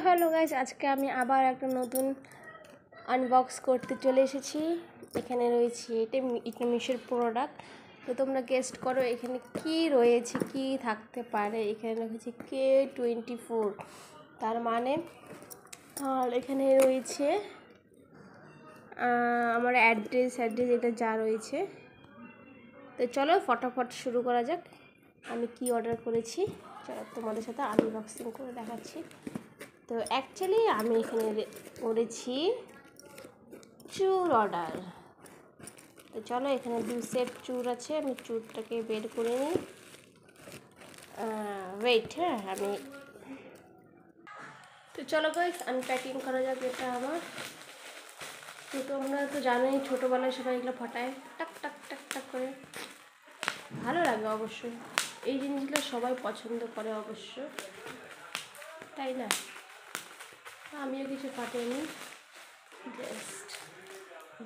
Hello guys, আজকে আমি আবার একটা নতুন আনবক্স করতে চলে এসেছি। এখানে রয়েছে এটা মিশোর প্রোডাক্ট। তো তোমরা গেস্ট করো এখানে কি রয়েছে, কি থাকতে পারে। এখানে রয়েছে K24, তার মানে। আর এখানে রয়েছে আমার অ্যাড্রেস এটা যা রয়েছে। তো চলো ফটাফট শুরু করা যাক। আমি কি অর্ডার করেছি চলো তোমাদের সাথে আনবক্সিং করে দেখাচ্ছি। তো অ্যাকচুয়ালি আমি এখানে করেছি চুর অর্ডার। তো চলো এখানে 2 সেট চুর আছে, আমি চুরটাকে বের করে নিই। ওয়েট, আমি তো চলো গাইস আনপ্যাকিং করা যাক এটা আমার। তো তোমরা তো জানোই ছোটোবেলায় সবাই এগুলো ফাটায় টাক টাক টাক টাক করে, ভালো লাগে অবশ্যই। এই জিনিসগুলো সবাই পছন্দ করে অবশ্য, তাই না? আমিও কিছু ফাটাইনি, জাস্ট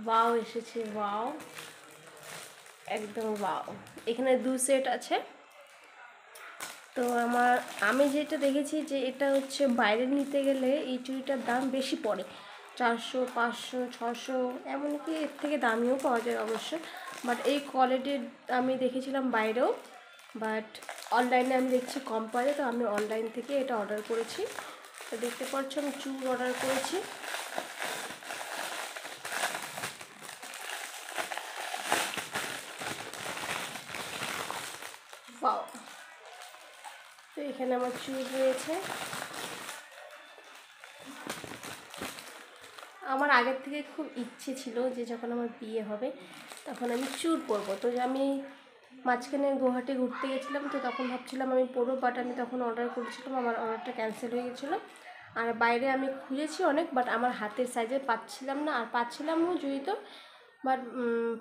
ওয়াও এসেছে, ওয়াও, একদম ওয়াও। এখানে 2 সেট আছে। তো আমি যেটা দেখেছি যে এটা হচ্ছে বাইরে নিতে গেলে এই চুড়িটার দাম বেশি পড়ে, 400, 500, 600, এমনকি এর থেকে দামিও পাওয়া যায় অবশ্য। বাট এই কোয়ালিটির আমি দেখেছিলাম বাইরেও, বাট অনলাইনে আমি দেখছি কম পাওয়া যায়। তো আমি অনলাইন থেকে এটা অর্ডার করেছি। তো দেখতে পাচ্ছ আমি চুড় অর্ডার করেছি। ওয়াও, তো এখানে আমার চুড় রয়েছে। আমার আগের থেকে খুব ইচ্ছে ছিল যে যখন আমার বিয়ে হবে তখন আমি চুড় পরবো। তো আমি মাঝখানে গুয়াহাটি ঘুরতে গেছিলাম, তো তখন ভাবছিলাম আমি পরবো, বাট আমি তখন অর্ডার করেছিলাম, আমার অর্ডারটা ক্যান্সেল হয়ে গেছিলো। আর বাইরে আমি খুঁজেছি অনেক, বাট আমার হাতের সাইজে পাচ্ছিলাম না, আর পাচ্ছিলামও জড়িত, বাট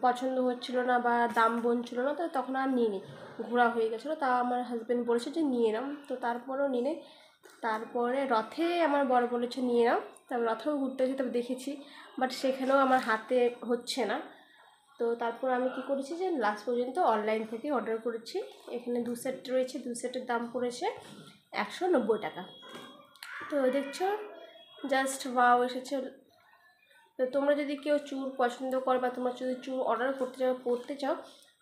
পছন্দ হচ্ছিলো না বা দাম বলছিল না। তো তখন আর নিয়ে নিই, ঘোরা হয়ে গেছিলো। তা আমার হাজব্যান্ড বলেছে যে নিয়ে নাও, তো তারপরেও নিয়ে নেই। তারপরে রথে আমার বড় বলেছে নিয়ে নাও, তারপর রথেও ঘুরতে যেতে দেখেছি, বাট সেখানেও আমার হাতে হচ্ছে না। তো তারপর আমি কি করেছি যে লাস্ট পর্যন্ত অনলাইন থেকে অর্ডার করেছি। এখানে 2 সেট রয়েছে, 2 সেটের দাম পড়েছে 190 টাকা। তো দেখছো জাস্ট ওয়াও এসেছে। তো তোমরা যদি কেউ চুর পছন্দ করো বা তোমরা যদি চুর অর্ডার করতে চাও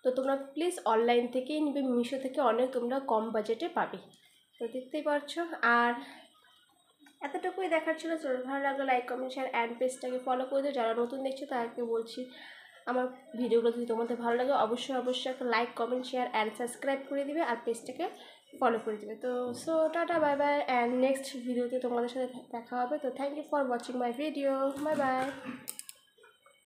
তো তোমরা প্লিজ অনলাইন থেকেই নিবে, মিশো থেকে অনেক তোমরা কম বাজেটে পাবে। তো দেখতেই পাচ্ছ। আর এতটুকুই দেখার ছিল। ভালো লাগলে লাইক, কমেন্ট, শেয়ার অ্যান্ড পেজটাকে ফলো করে দিও। যারা নতুন দেখছো তাদেরকে বলছি আমার ভিডিওগুলো যদি তোমাদের ভালো লাগে অবশ্যই একটা like, comment, share and subscribe করে দিবে, আর পেজটাকে ফলো করে দিবে। তো so tata, bye bye, and next ভিডিওতে তোমাদের সাথে দেখা হবে। তো thank you for watching my video, bye by.